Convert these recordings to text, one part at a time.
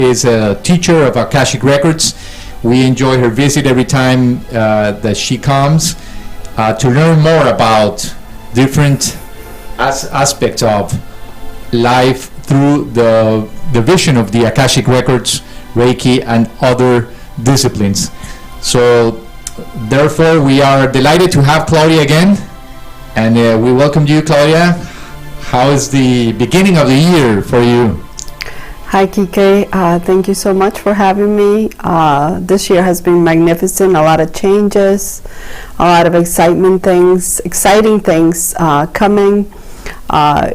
is a teacher of Akashic Records. We enjoy her visit every time that she comes to learn more about different aspects of life through the vision of the Akashic Records, Reiki, and other disciplines. So therefore, we are delighted to have Claudia again, and we welcome you, Claudia. How is the beginning of the year for you? Hi, Kike. Thank you so much for having me. This year has been magnificent. A lot of changes, a lot of exciting things coming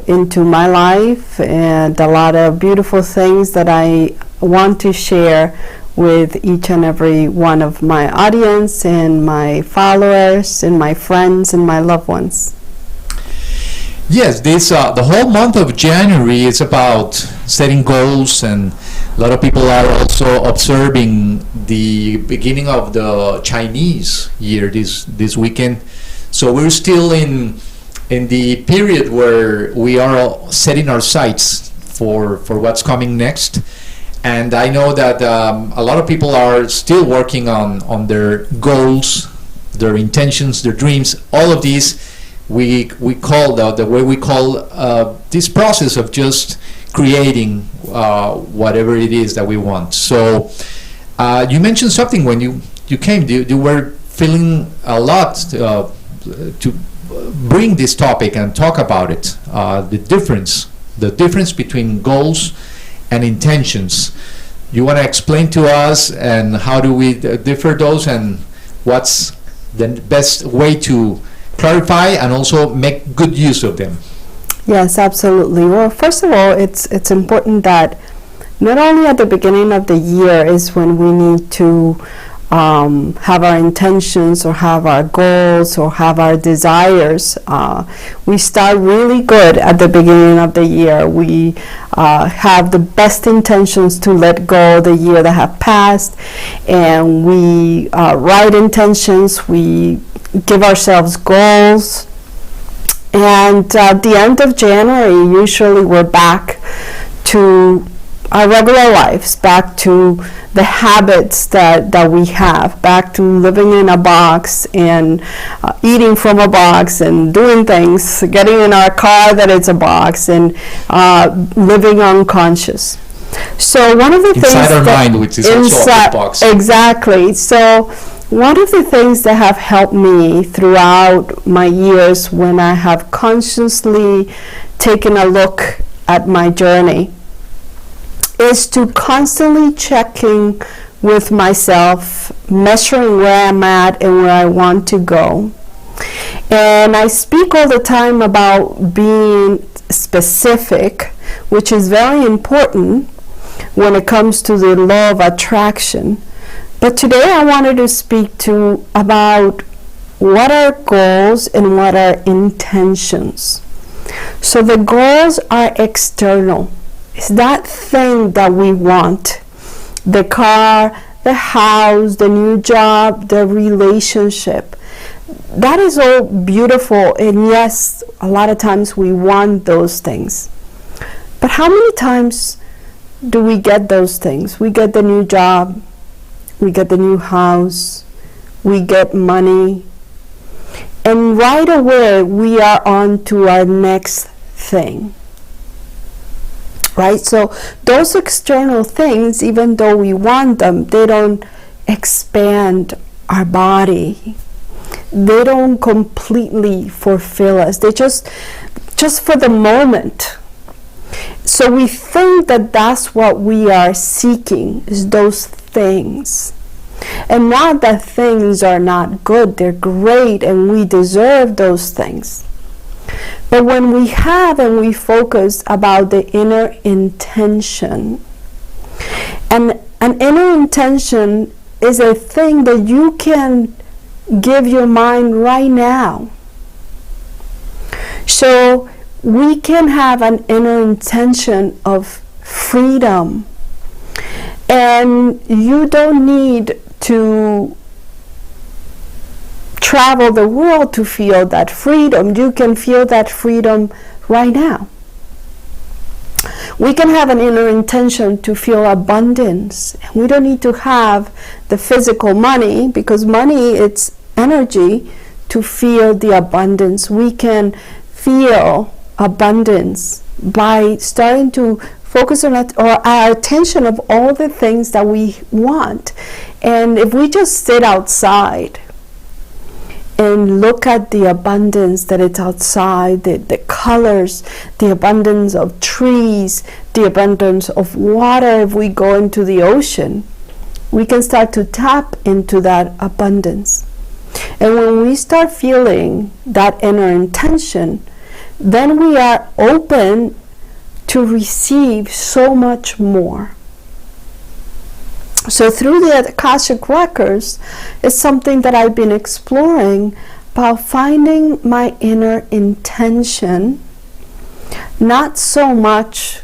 into my life, and a lot of beautiful things that I want to share with each and every one of my audience and my followers and my friends and my loved ones. Yes, this the whole month of January is about setting goals, and a lot of people are also observing the beginning of the Chinese year this weekend. So we're still in the period where we are setting our sights for what's coming next. And I know that a lot of people are still working on their goals, their intentions, their dreams, all of these. We call the way we call this process of just creating whatever it is that we want. So you mentioned something when you came. You were feeling a lot to bring this topic and talk about it. The difference between goals and intentions. You want to explain to us, and how do we differ those, and what's the best way to clarify and also make good use of them? Yes, absolutely. Well, first of all, it's important that not only at the beginning of the year is when we need to have our intentions or have our goals or have our desires. We start really good at the beginning of the year. We have the best intentions to let go the year that have passed, and we write intentions. We give ourselves goals, and at the end of January, usually we're back to our regular lives, back to the habits that we have, back to living in a box and eating from a box and doing things, getting in our car that it's a box, and living unconscious. So one of the things inside our mind, which is also a box. Exactly. So one of the things that have helped me throughout my years when I have consciously taken a look at my journey is to constantly checking with myself, measuring where I'm at and where I want to go. And I speak all the time about being specific, which is very important when it comes to the law of attraction. But today I wanted to speak about what are goals and what are intentions. So the goals are external. It's that thing that we want. The car, the house, the new job, the relationship. That is all beautiful, and yes, a lot of times we want those things. But how many times do we get those things? We get the new job, we get the new house, we get money, and right away we are on to our next thing. Right? So those external things, even though we want them, they don't expand our body. They don't completely fulfill us. They just for the moment. So we think that that's what we are seeking, is those things. And not that things are not good, they're great, and we deserve those things. But when we have and we focus about the inner intention, and an inner intention is a thing that you can give your mind right now. So we can have an inner intention of freedom, and you don't need to travel the world to feel that freedom. You can feel that freedom right now. We can have an inner intention to feel abundance. We don't need to have the physical money, because money, it's energy, to feel the abundance. We can feel abundance by starting to focus on our attention of all the things that we want. And if we just sit outside and look at the abundance that it's outside, the colors, the abundance of trees, the abundance of water. If we go into the ocean, we can start to tap into that abundance. And when we start feeling that inner intention, then we are open to receive so much more. So through the Akashic records, it's something that I've been exploring about finding my inner intention, not so much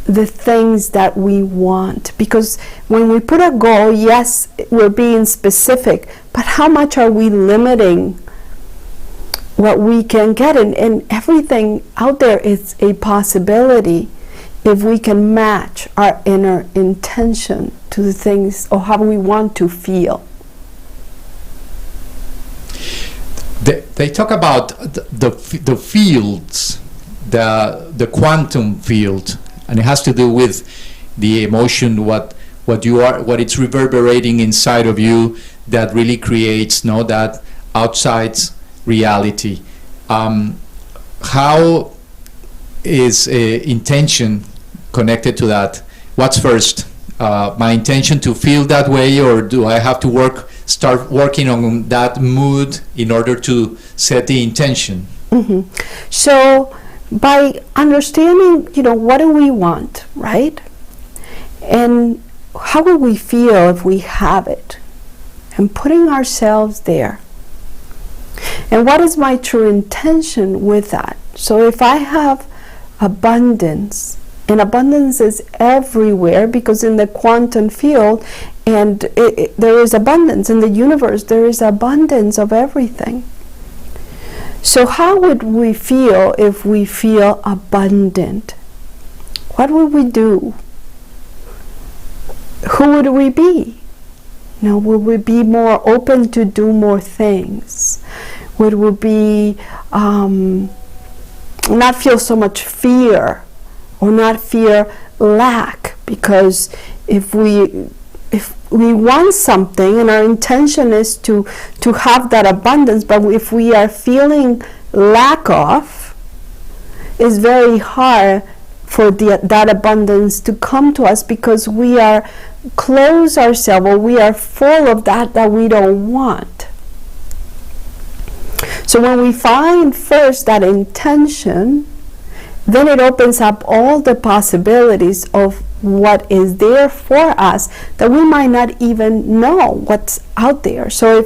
the things that we want. Because when we put a goal, yes, we're being specific, but how much are we limiting what we can get? And everything out there is a possibility if we can match our inner intention to the things or how we want to feel. They talk about the fields, the quantum field, and it has to do with the emotion, what you are, what it's reverberating inside of you that really creates that outside reality. How is intention connected to that? What's first? My intention to feel that way, or do I have to start working on that mood in order to set the intention? Mm-hmm. So by understanding, what do we want, right? And how will we feel if we have it? And putting ourselves there. And what is my true intention with that? So if I have abundance, and abundance is everywhere, because in the quantum field, and there is abundance in the universe, there is abundance of everything. So how would we feel if we feel abundant? What would we do? Who would we be? Would we be more open to do more things? Would we be not feel so much fear, or not fear lack? Because if we want something and our intention is to have that abundance, but if we are feeling lack of, it's very hard for that abundance to come to us, because we are close ourselves, or we are full of that we don't want. So when we find first that intention, then it opens up all the possibilities of what is there for us that we might not even know what's out there. So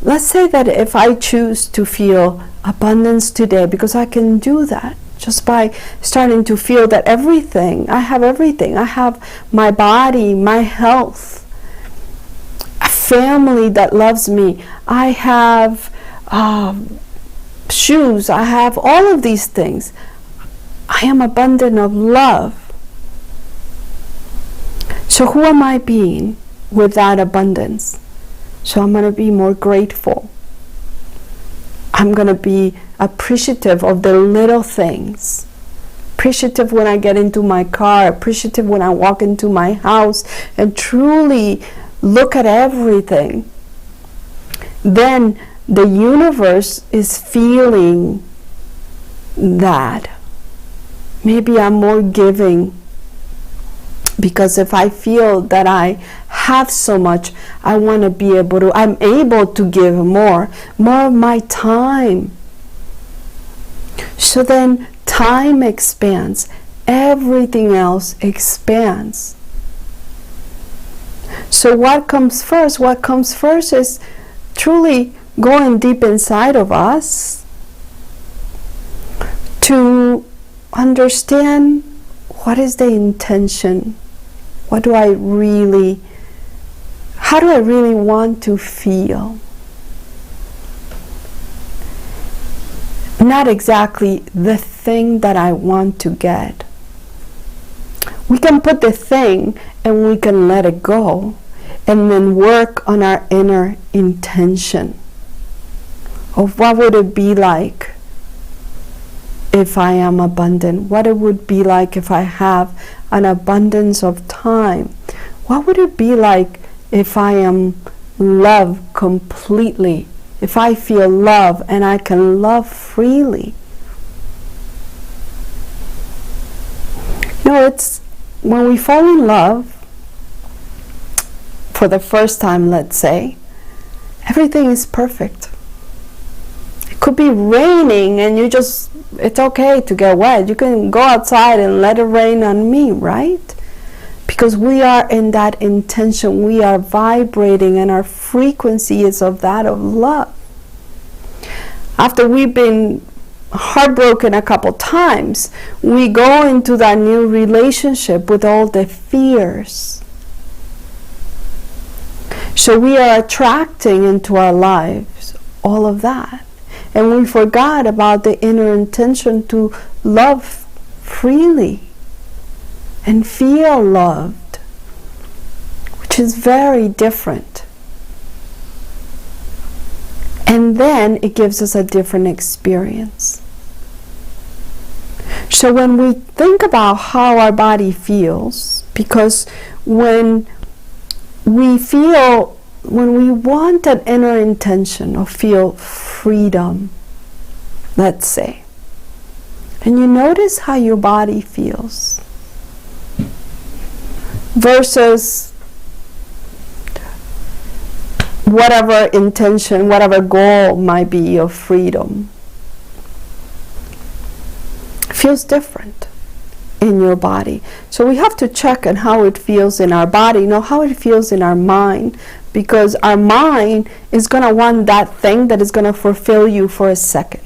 let's say that if I choose to feel abundance today, because I can do that just by starting to feel that I have everything. I have my body, my health, a family that loves me. I have shoes. I have all of these things. I am abundant of love. So who am I being with that abundance? So I'm going to be more grateful. I'm going to be appreciative of the little things. Appreciative when I get into my car. Appreciative when I walk into my house and truly look at everything. Then the universe is feeling that. Maybe I'm more giving, because if I feel that I have so much, I want to be I'm able to give more of my time. So then time expands, everything else expands. So what comes first? What comes first is truly going deep inside of us to understand what is the intention. How do I really want to feel? Not exactly the thing that I want to get, We can put the thing and we can let it go, and then work on our inner intention of what would it be like if I am abundant? What it would be like if I have an abundance of time? What would it be like if I am loved completely? If I feel love and I can love freely? It's when we fall in love for the first time, let's say, everything is perfect. It could be raining and it's okay to get wet. You can go outside and let it rain on me, right? Because we are in that intention. We are vibrating, and our frequency is of that of love. After we've been heartbroken a couple times, we go into that new relationship with all the fears. So we are attracting into our lives all of that. And we forgot about the inner intention to love freely and feel loved, which is very different. And then it gives us a different experience. So when we think about how our body feels, because when we want an inner intention or feel freedom, let's say, and you notice how your body feels versus whatever intention, whatever goal might be of freedom, feels different in your body. So we have to check on how it feels in our body, not how it feels in our mind, because our mind is going to want that thing that is going to fulfill you for a second.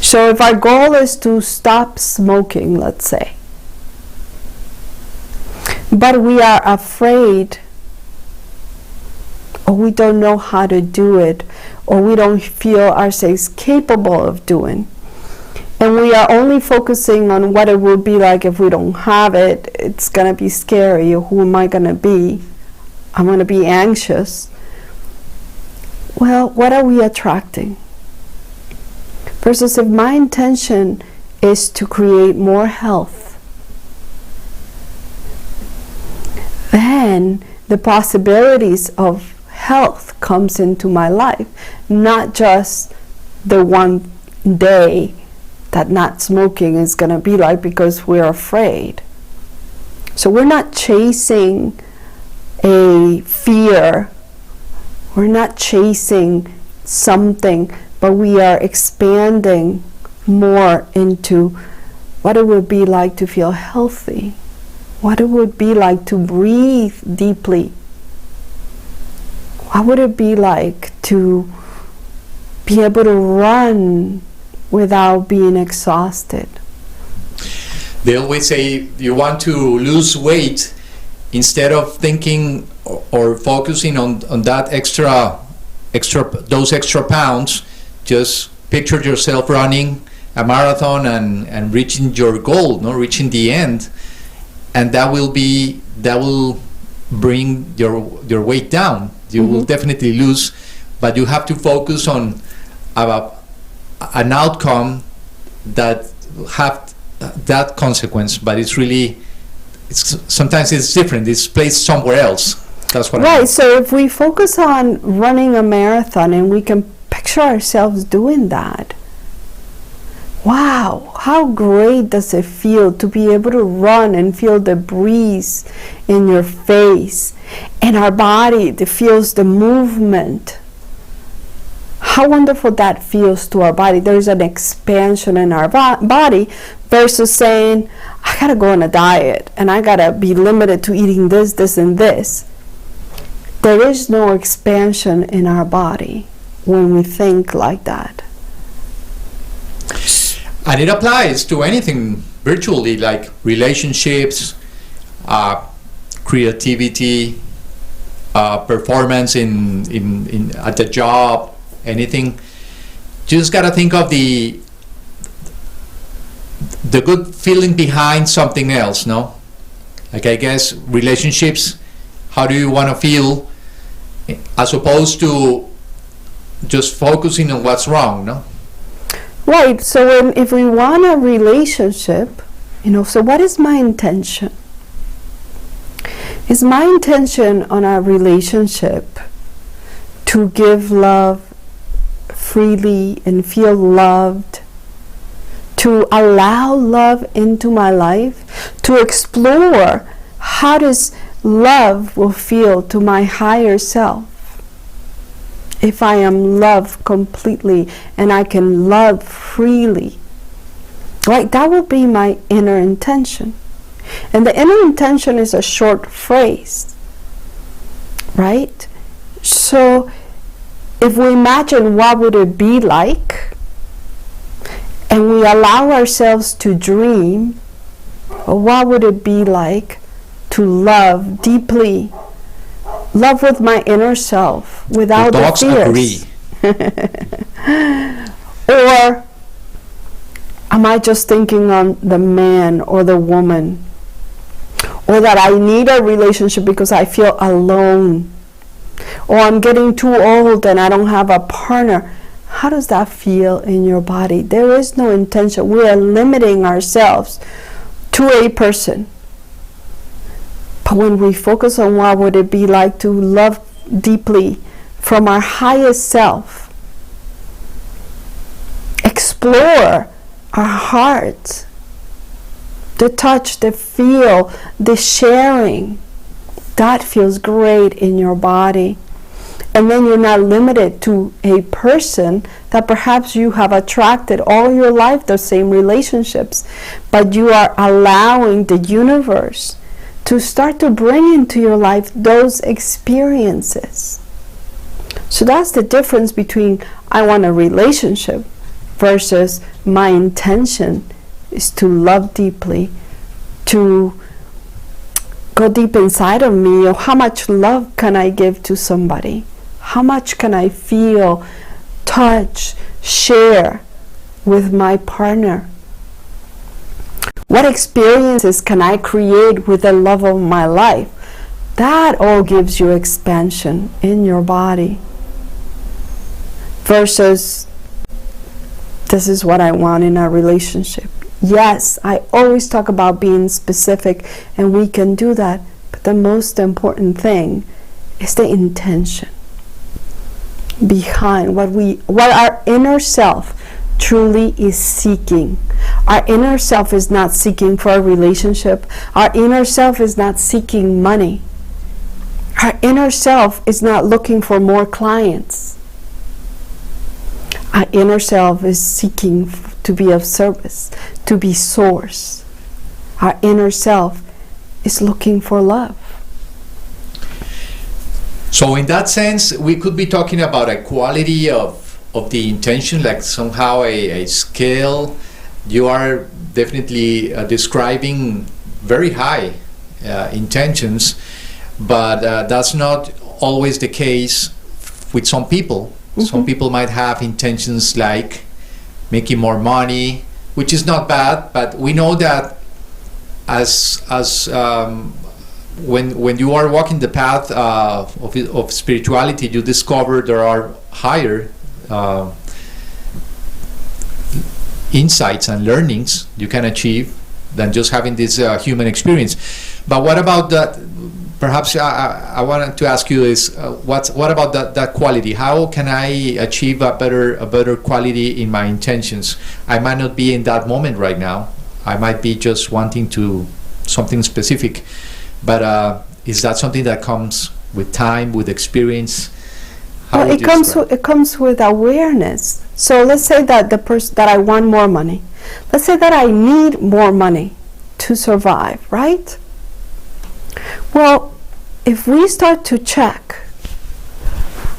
So if our goal is to stop smoking, let's say, but we are afraid, or we don't know how to do it, or we don't feel ourselves capable of doing, and we are only focusing on what it will be like if we don't have it, it's going to be scary, or who am I going to be? I'm going to be anxious. Well, what are we attracting? Versus if my intention is to create more health, then the possibilities of health comes into my life, not just the one day that not smoking is going to be like because we're afraid. So we're not chasing a fear, we're not chasing something, but we are expanding more into what it would be like to feel healthy, what it would be like to breathe deeply, what would it be like to be able to run without being exhausted. They always say you want to lose weight, instead of thinking or focusing on that those extra pounds, just picture yourself running a marathon and reaching your goal, reaching the end, and that will bring your weight down. You will definitely lose, but you have to focus on an outcome that have that consequence. But sometimes it's different. It's placed somewhere else. That's what I mean. So if we focus on running a marathon and we can picture ourselves doing that, wow, how great does it feel to be able to run and feel the breeze in your face and our body that feels the movement. How wonderful that feels to our body. There's an expansion in our body versus saying, I gotta go on a diet and I gotta be limited to eating this, this, and this. There is no expansion in our body when we think like that. And it applies to anything virtually, like relationships, creativity, performance in at the job, anything. Just gotta think of the the good feeling behind something else, no? Like, I guess relationships, how do you want to feel as opposed to just focusing on what's wrong, no? Right. So if we want a relationship, so what is my intention? Is my intention on a relationship to give love freely and feel loved, to allow love into my life, to explore how does love will feel to my higher self if I am loved completely and I can love freely? Right? That will be my inner intention. And the inner intention is a short phrase, right? So if we imagine what would it be like, and we allow ourselves to dream, what would it be like to love deeply, love with my inner self without the fears? Or am I just thinking on the man or the woman? Or that I need a relationship because I feel alone. Or I'm getting too old and I don't have a partner. How does that feel in your body? There is no intention. We are limiting ourselves to a person. But when we focus on what would it be like to love deeply from our highest self, explore our hearts, the touch, the feel, the sharing, that feels great in your body. And then you're not limited to a person that perhaps you have attracted all your life, the same relationships, but you are allowing the universe to start to bring into your life those experiences. So that's the difference between I want a relationship versus my intention is to love deeply, to go deep inside of me. Or how much love can I give to somebody? How much can I feel, touch, share with my partner? What experiences can I create with the love of my life? That all gives you expansion in your body. Versus, this is what I want in a relationship. Yes, I always talk about being specific, and we can do that. But the most important thing is the intention behind what our inner self truly is seeking. Our inner self is not seeking for a relationship. Our inner self is not seeking money. Our inner self is not looking for more clients. Our inner self is seeking to be of service, to be source. Our inner self is looking for love. So in that sense, we could be talking about a quality of the intention, like somehow a scale. You are definitely describing very high intentions, but that's not always the case with some people. Mm-hmm. Some people might have intentions like making more money, which is not bad, but we know that when you are walking the path of spirituality, you discover there are higher insights and learnings you can achieve than just having this human experience. But what about that? Perhaps I wanted to ask you is what about that quality? How can I achieve a better quality in my intentions? I might not be in that moment right now. I might be just wanting to something specific. But is that something that comes with time, with experience? Well, it comes with awareness. So let's say that that I want more money. Let's say that I need more money to survive, right? Well, if we start to check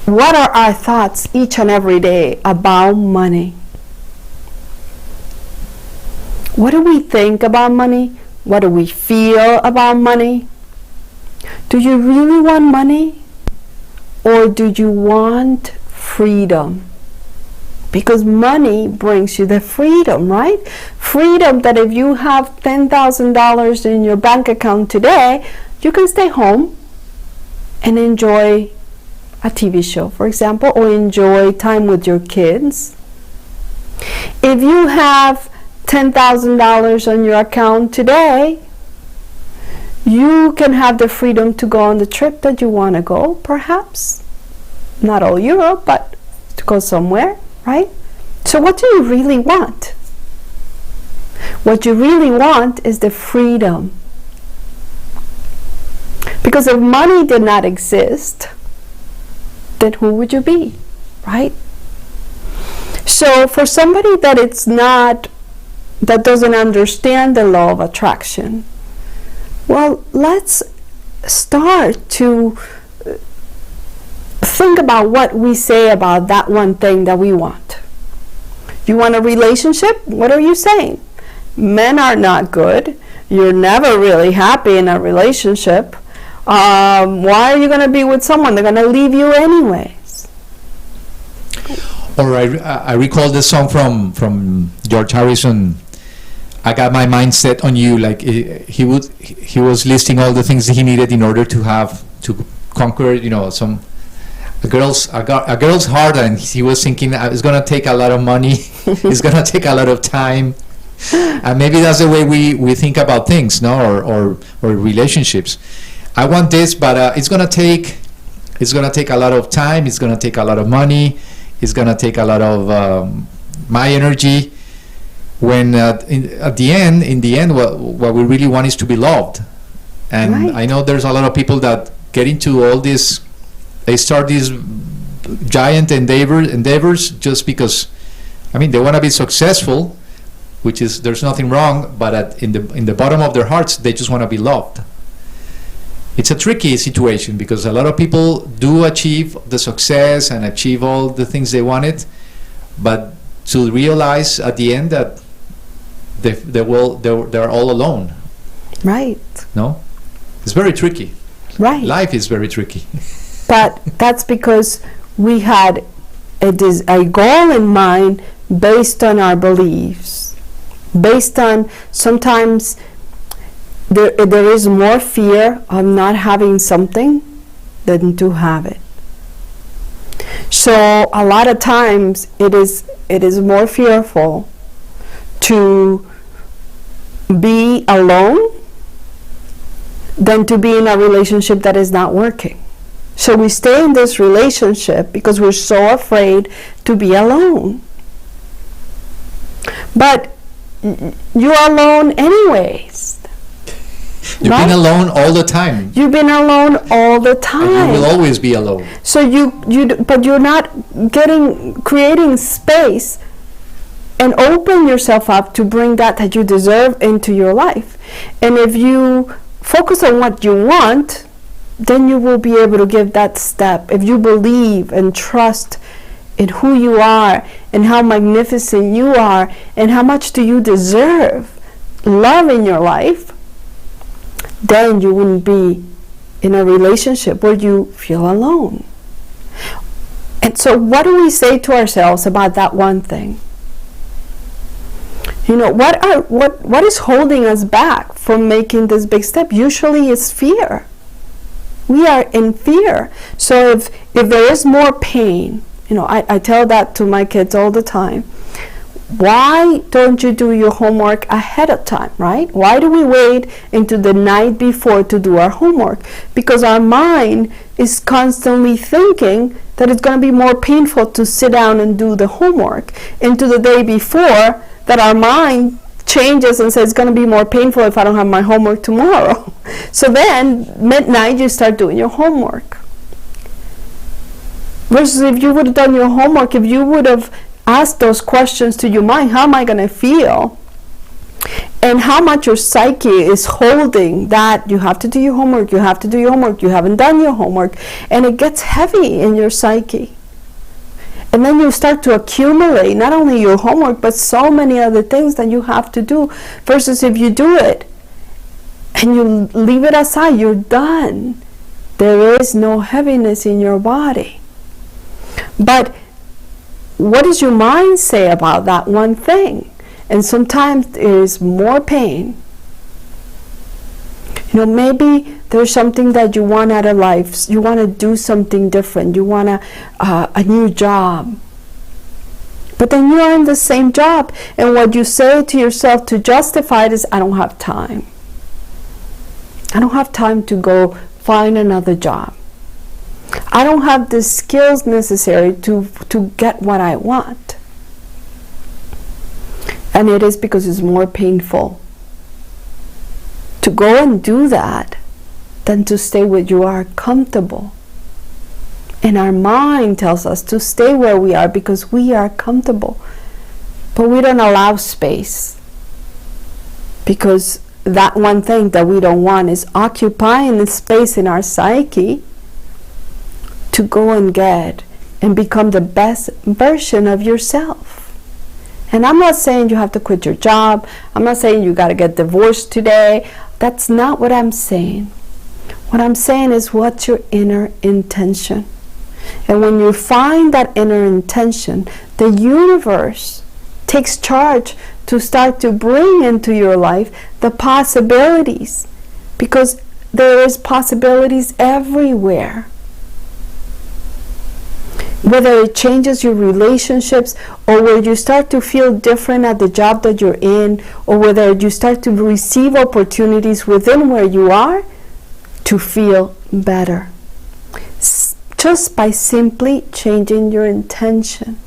what are our thoughts each and every day about money? What do we think about money? What do we feel about money? Do you really want money? Or do you want freedom? Because money brings you the freedom, right? Freedom that if you have $10,000 in your bank account today, you can stay home and enjoy a TV show, for example, or enjoy time with your kids. If you have $10,000 on your account today, you can have the freedom to go on the trip that you want to go, perhaps. Not all Europe, but to go somewhere, right? So what do you really want? What you really want is the freedom. Because if money did not exist, then who would you be, right? So for somebody that doesn't understand the law of attraction, well, let's start to think about what we say about that one thing that we want. You want a relationship? What are you saying? Men are not good. You're never really happy in a relationship. Why are you going to be with someone? They're going to leave you anyways. Or I recall this song from George Harrison. I got my mind set on you. Like he was listing all the things that he needed in order to conquer, a girl's heart, and he was thinking it's gonna take a lot of money. It's gonna take a lot of time, and maybe that's the way we think about things, no, or relationships. I want this, but it's gonna take a lot of time. It's gonna take a lot of money. It's gonna take a lot of my energy. When in the end, what we really want is to be loved. And right. I know there's a lot of people that get into all this. They start these giant endeavors just because, they want to be successful, which is, there's nothing wrong, but in the bottom of their hearts, they just want to be loved. It's a tricky situation because a lot of people do achieve the success and achieve all the things they wanted, but to realize at the end that they're all alone. Right. No? It's very tricky. Right. Life is very tricky. But that's because we had a goal in mind based on our beliefs. Based on, sometimes there is more fear of not having something than to have it. So a lot of times it is more fearful to be alone than to be in a relationship that is not working. So we stay in this relationship because we're so afraid to be alone. But you're alone anyways. You've been alone all the time. You've been alone all the time. And you will always be alone. So but you're not creating space and open yourself up to bring that you deserve into your life. And if you focus on what you want, then you will be able to give that step. If you believe and trust in who you are and how magnificent you are and how much do you deserve love in your life, then you wouldn't be in a relationship where you feel alone. And so what do we say to ourselves about that one thing? What is holding us back from making this big step? Usually it's fear. We are in fear. So if there is more pain, I tell that to my kids all the time. Why don't you do your homework ahead of time, right? Why do we wait into the night before to do our homework? Because our mind is constantly thinking that it's going to be more painful to sit down and do the homework. Into the day before, that our mind changes and says it's going to be more painful if I don't have my homework tomorrow. So then, midnight, you start doing your homework. Versus if you would have done your homework, if you would have asked those questions to your mind, how am I going to feel? And how much your psyche is holding that you have to do your homework, you have to do your homework, you haven't done your homework. And it gets heavy in your psyche. And then you start to accumulate not only your homework, but so many other things that you have to do. Versus if you do it and you leave it aside, you're done. There is no heaviness in your body. But what does your mind say about that one thing? And sometimes there's more pain. Maybe there's something that you want out of life. You want to do something different. You want a new job. But then you are in the same job. And what you say to yourself to justify it is, I don't have time. I don't have time to go find another job. I don't have the skills necessary to get what I want. And it is because it's more painful to go and do that than to stay where you are comfortable. And our mind tells us to stay where we are because we are comfortable. But we don't allow space, because that one thing that we don't want is occupying the space in our psyche to go and get and become the best version of yourself. And I'm not saying you have to quit your job. I'm not saying you got to get divorced today. That's not what I'm saying. What I'm saying is, what's your inner intention? And when you find that inner intention, the universe takes charge to start to bring into your life the possibilities, because there is possibilities everywhere. Whether it changes your relationships, or where you start to feel different at the job that you're in, or whether you start to receive opportunities within where you are to feel better. Just by simply changing your intention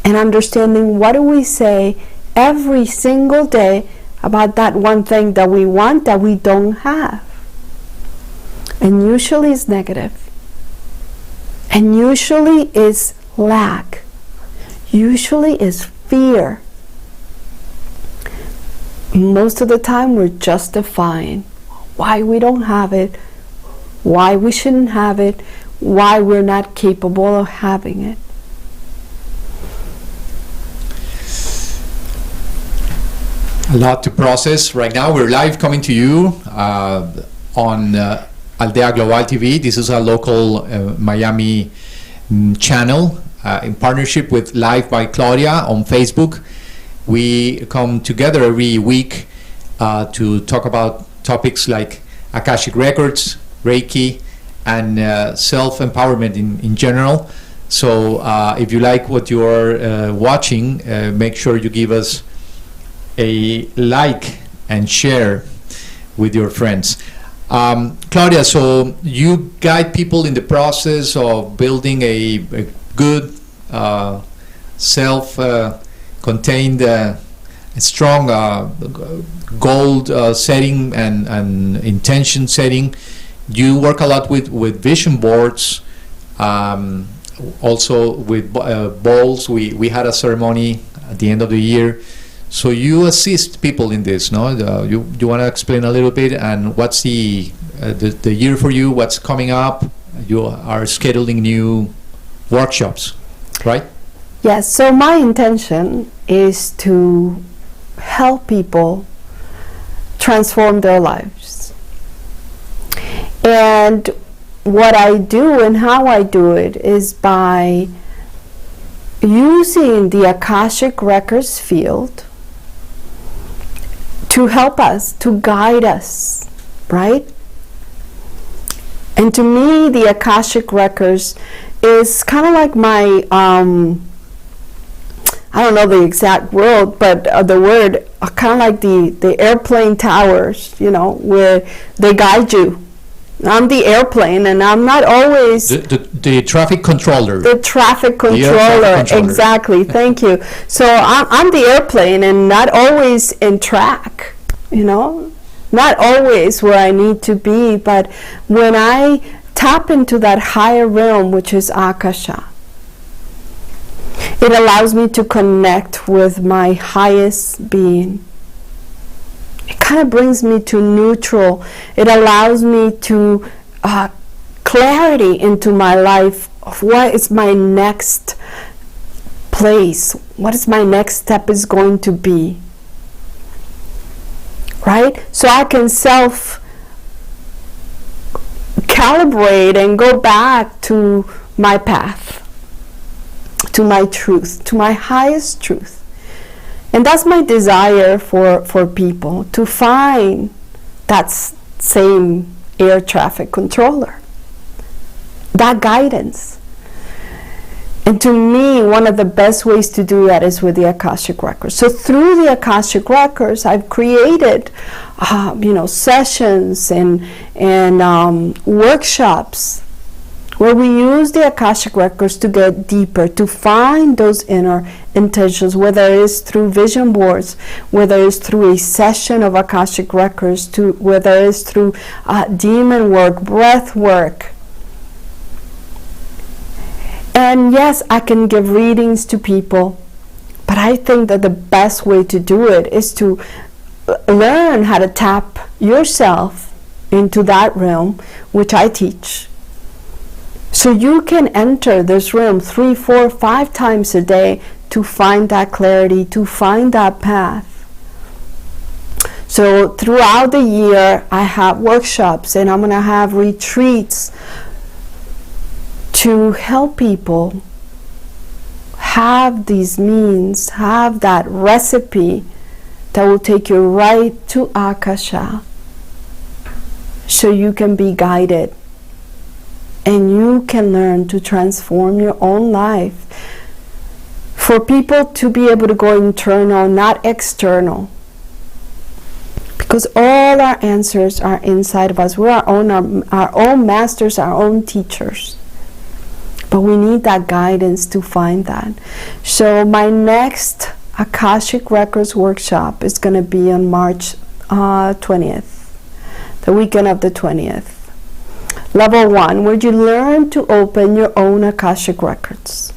and understanding what do we say every single day about that one thing that we want that we don't have. And usually it's negative. And usually is lack. Usually is fear. Most of the time we're justifying why we don't have it, why we shouldn't have it, why we're not capable of having it. A lot to process right now. We're live coming to you on Aldea Global TV. This is a local Miami channel in partnership with Life by Claudia on Facebook. We come together every week to talk about topics like Akashic Records, Reiki, and self-empowerment in general. So if you like what you're watching, make sure you give us a like and share with your friends. Claudia, so you guide people in the process of building a good self-contained strong goal setting and intention setting. You work a lot with vision boards, also with bowls. We had a ceremony at the end of the year. So you assist people in this, no? You want to explain a little bit, and what's the year for you? What's coming up? You are scheduling new workshops, right? Yes. So my intention is to help people transform their lives. And what I do and how I do it is by using the Akashic Records field to help us, to guide us, right? And to me, the Akashic Records is kind of like my, I don't know the exact word, but the word, kind of like the airplane towers, where they guide you. I'm the airplane, and I'm not always the traffic controller. The traffic controller, exactly. Thank you. So I'm the airplane, and not always in track. Not always where I need to be. But when I tap into that higher realm, which is Akasha, it allows me to connect with my highest being. It kind of brings me to neutral. It allows me to clarity into my life of what is my next place, what is my next step is going to be, right? So I can self-calibrate and go back to my path, to my truth, to my highest truth. And that's my desire for people, to find that same air traffic controller, that guidance. And to me, one of the best ways to do that is with the Akashic Records. So through the Akashic Records, I've created, sessions and workshops where we use the Akashic Records to get deeper, to find those inner intentions, whether it is through vision boards, whether it's through a session of Akashic Records, whether it's through demon work, breath work. And yes, I can give readings to people, but I think that the best way to do it is to learn how to tap yourself into that realm, which I teach. So you can enter this realm 3, 4, 5 times a day to find that clarity, to find that path. So throughout the year, I have workshops and I'm going to have retreats to help people have these means, have that recipe that will take you right to Akasha, so you can be guided and you can learn to transform your own life. For people to be able to go internal, not external. Because all our answers are inside of us. We're our own masters, our own teachers. But we need that guidance to find that. So my next Akashic Records workshop is going to be on March 20th, the weekend of the 20th. Level 1, where you learn to open your own Akashic Records.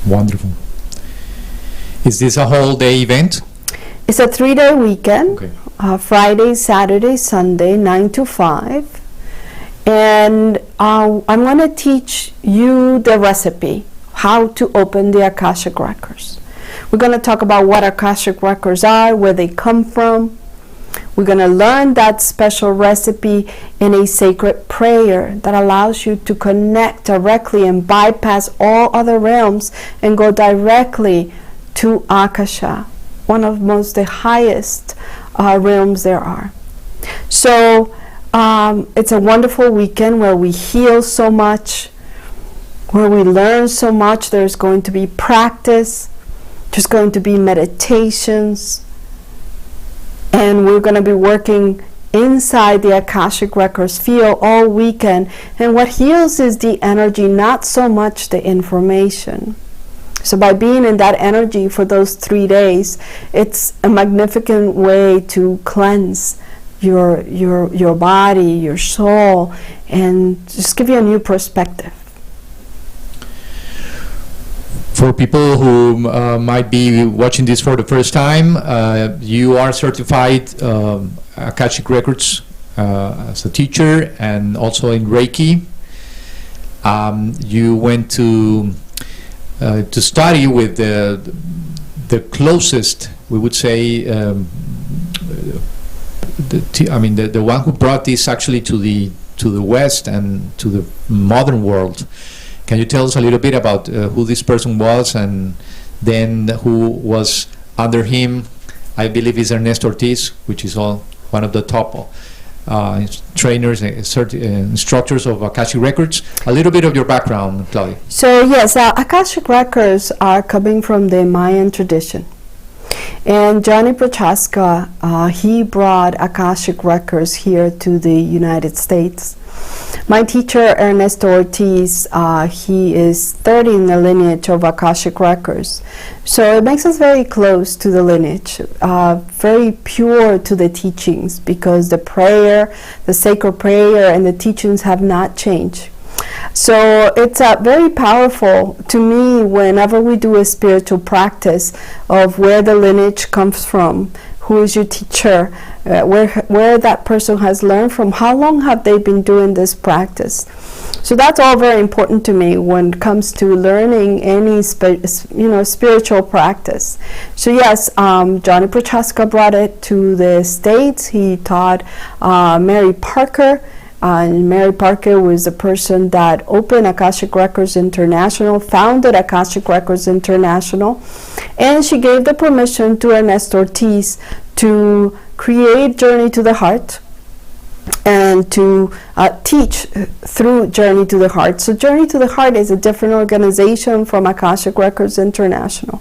Wonderful. Is this a whole day event? It's a 3-day weekend. Okay. Friday, Saturday, Sunday, 9 to 5. And I'm going to teach you the recipe, how to open the Akashic Records. We're going to talk about what Akashic Records are, where they come from. We're going to learn that special recipe in a sacred prayer that allows you to connect directly and bypass all other realms and go directly to Akasha, one of the highest realms there are. So it's a wonderful weekend where we heal so much, where we learn so much. There's going to be practice, there's going to be meditations, and we're going to be working inside the Akashic Records field all weekend. And what heals is the energy, not so much the information. So by being in that energy for those 3 days, it's a magnificent way to cleanse your body, your soul, and just give you a new perspective. For people who might be watching this for the first time, you are certified Akashic Records as a teacher and also in Reiki. You went to study with the closest, we would say, the one who brought this actually to the West and to the modern world. Can you tell us a little bit about who this person was, and then who was under him? I believe is Ernesto Ortiz, which is one of the top trainers, instructors of Akashic Records. A little bit of your background, Claudia. So yes, Akashic Records are coming from the Mayan tradition. And Johnny Prochaska, he brought Akashic Records here to the United States. My teacher, Ernesto Ortiz, he is third in the lineage of Akashic Records. So it makes us very close to the lineage, very pure to the teachings, because the prayer, the sacred prayer, and the teachings have not changed. So it's very powerful to me whenever we do a spiritual practice of where the lineage comes from, who is your teacher, where that person has learned from, how long have they been doing this practice. So that's all very important to me when it comes to learning any spiritual practice. So yes, Johnny Prochaska brought it to the States. He taught Mary Parker And Mary Parker was the person that opened Akashic Records International, founded Akashic Records International, and she gave the permission to Ernesto Ortiz to create Journey to the Heart and to teach through Journey to the Heart. So Journey to the Heart is a different organization from Akashic Records International.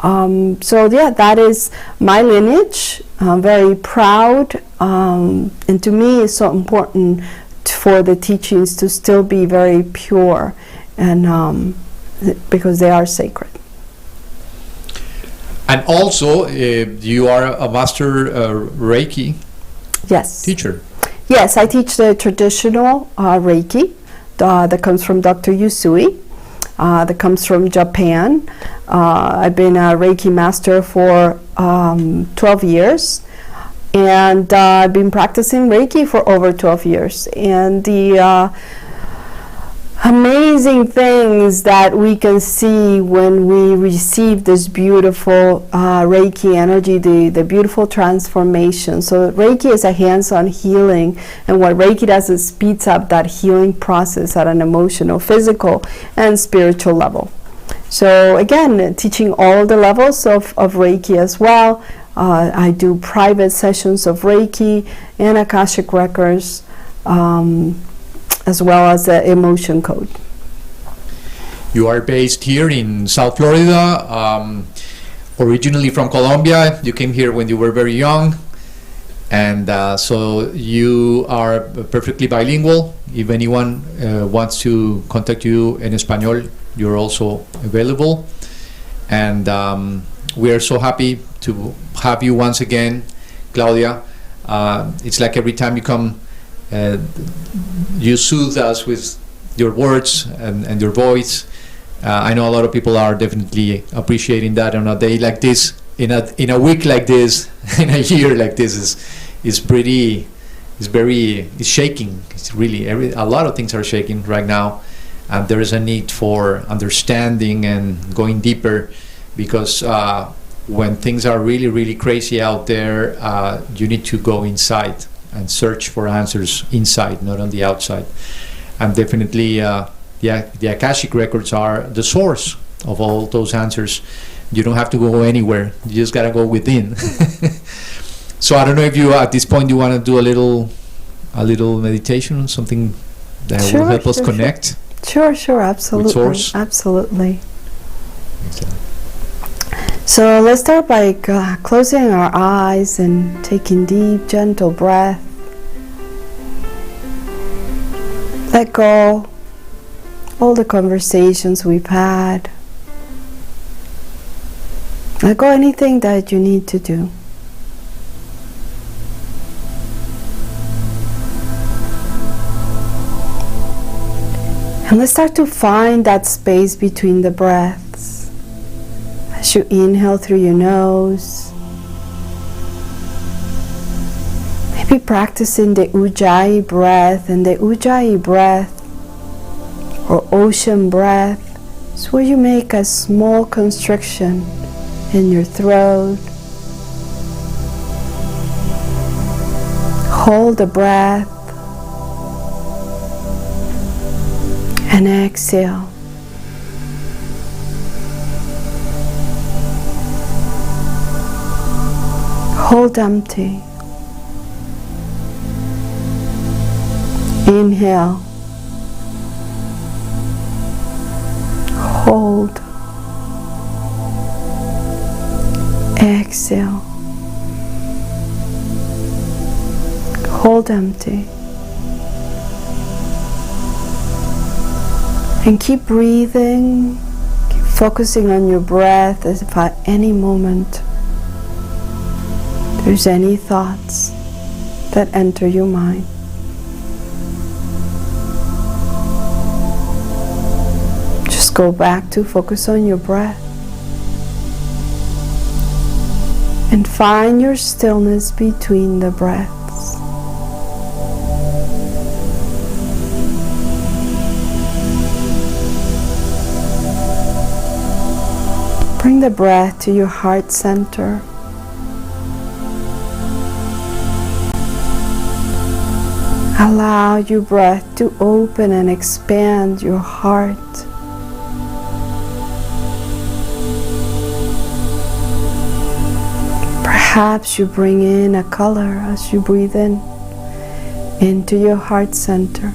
So yeah, that is my lineage. I'm very proud, and to me it's so important for the teachings to still be very pure, and because they are sacred. And also, you are a master Reiki teacher. Yes, I teach the traditional Reiki that comes from Dr. Yusui, that comes from Japan. I've been a Reiki master for 12 years, and I've been practicing Reiki for over 12 years. And the amazing things that we can see when we receive this beautiful Reiki energy, the beautiful transformation. So Reiki is a hands-on healing, and what Reiki does is speeds up that healing process at an emotional, physical, and spiritual level. So again, teaching all the levels of Reiki as well. I do private sessions of Reiki and Akashic Records, as well as the emotion code. You are based here in South Florida, originally from Colombia. You came here when you were very young, and so you are perfectly bilingual. If anyone wants to contact you in Espanol, you're also available. And we are so happy to have you once again, Claudia. It's like every time you come, you soothe us with your words and your voice. I know a lot of people are definitely appreciating that on a day like this, in a week like this, in a year like this is shaking. It's really a lot of things are shaking right now, and there is a need for understanding and going deeper, because when things are really, really crazy out there, you need to go inside and search for answers inside, not on the outside. And definitely the Akashic Records are the source of all those answers. You don't have to go anywhere, you just gotta go within. So I don't know if you at this point you want to do a little meditation, something that will help us connect. Sure, absolutely. With source. Absolutely. Exactly. So let's start by closing our eyes and taking deep, gentle breath. Let go all the conversations we've had. Let go anything that you need to do. And let's start to find that space between the breaths. As you inhale through your nose, maybe practicing the Ujjayi breath. And the Ujjayi breath, or ocean breath, is where you make a small constriction in your throat. Hold the breath and exhale. Hold empty. Inhale. Hold. Exhale. Hold empty. And keep breathing. Keep focusing on your breath, as if at any moment there's any thoughts that enter your mind. Just go back to focus on your breath and find your stillness between the breaths. Bring the breath to your heart center. Allow your breath to open and expand your heart. Perhaps you bring in a color as you breathe in into your heart center.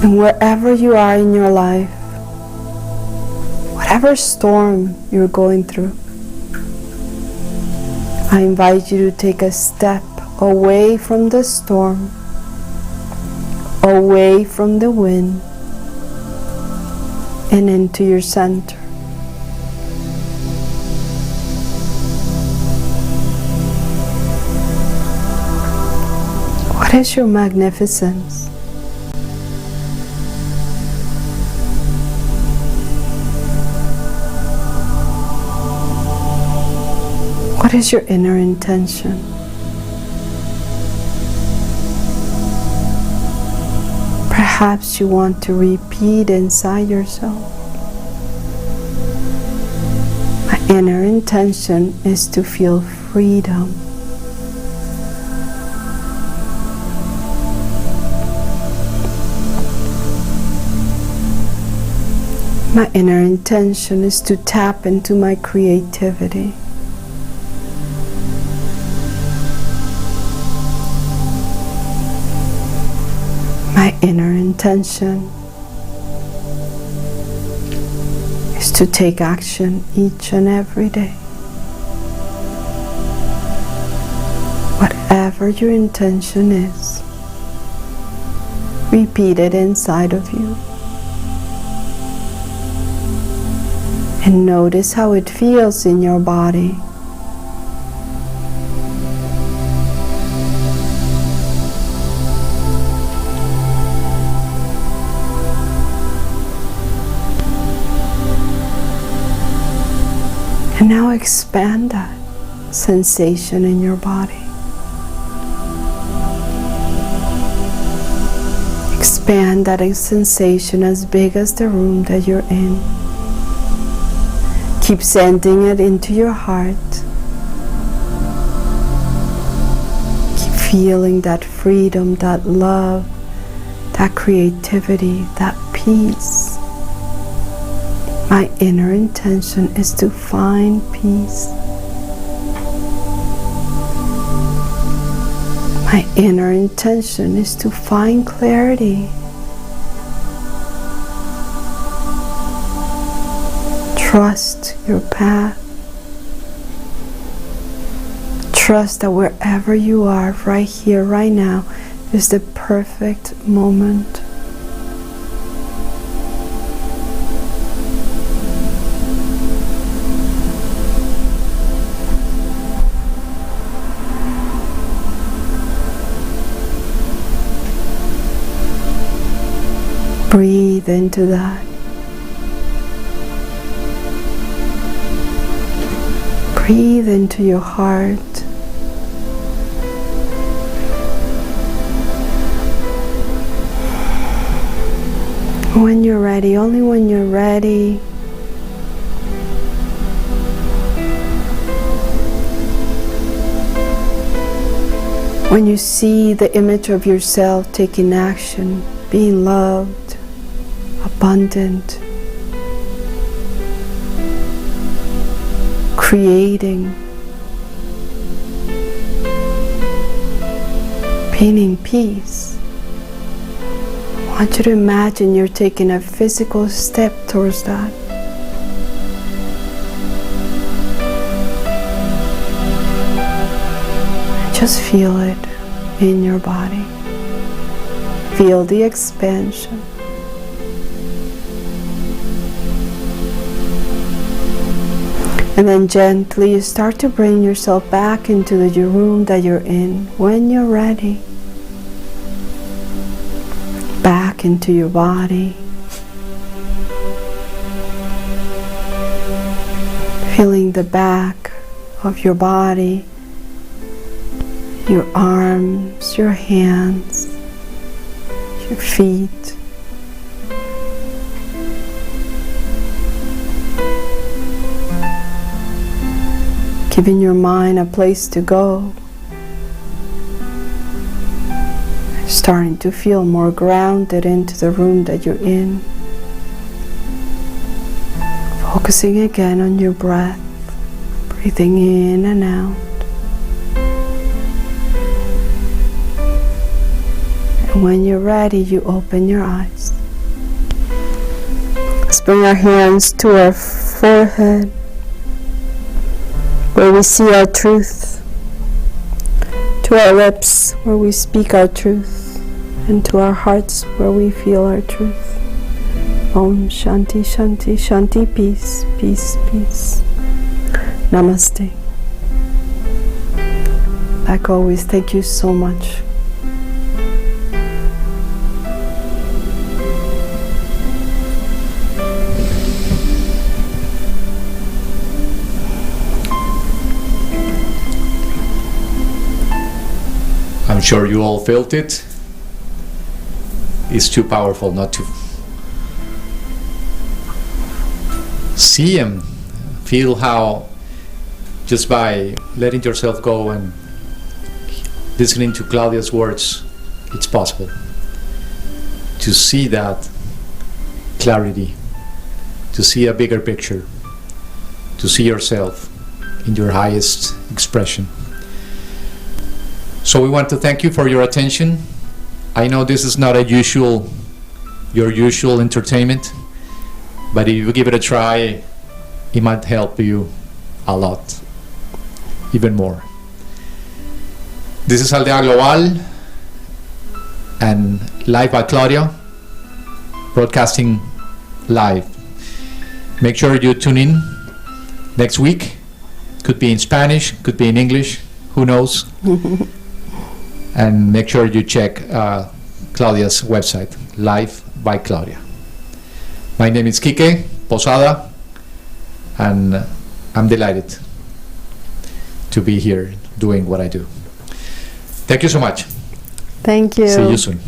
And wherever you are in your life, whatever storm you're going through, I invite you to take a step away from the storm, away from the wind, and into your center. What is your magnificence? What is your inner intention? Perhaps you want to repeat inside yourself. My inner intention is to feel freedom. My inner intention is to tap into my creativity. My inner intention is to take action each and every day. Whatever your intention is, repeat it inside of you. And notice how it feels in your body. And now expand that sensation in your body. Expand that sensation as big as the room that you're in. Keep sending it into your heart. Keep feeling that freedom, that love, that creativity, that peace. My inner intention is to find peace. My inner intention is to find clarity. Trust your path. Trust that wherever you are, right here, right now, is the perfect moment. Breathe into that. Breathe into your heart. When you're ready, only when you're ready, when you see the image of yourself taking action, being loved, abundant, creating, being in peace. I want you to imagine you're taking a physical step towards that. Just feel it in your body. Feel the expansion. And then gently you start to bring yourself back into the room that you're in. When you're ready, back into your body. Feeling the back of your body, your arms, your hands, your feet. giving your mind a place to go. Starting to feel more grounded into the room that you're in. Focusing again on your breath, breathing in and out. And when you're ready, you open your eyes. Let's bring our hands to our forehead, where we see our truth, to our lips, where we speak our truth, and to our hearts, where we feel our truth. Om Shanti Shanti Shanti, peace, peace, peace. Namaste. Like always, thank you so much. I'm sure you all felt it. It's too powerful not to see and feel how, just by letting yourself go and listening to Claudia's words, it's possible to see that clarity, to see a bigger picture, to see yourself in your highest expression. So we want to thank you for your attention. I know this is not your usual entertainment, but if you give it a try, it might help you a lot, even more. This is Aldea Global and Life by Claudia, broadcasting live. Make sure you tune in next week. Could be in Spanish, could be in English, who knows? And make sure you check Claudia's website, Life by Claudia. My name is Quique Posada, and I'm delighted to be here doing what I do. Thank you so much. Thank you. See you soon.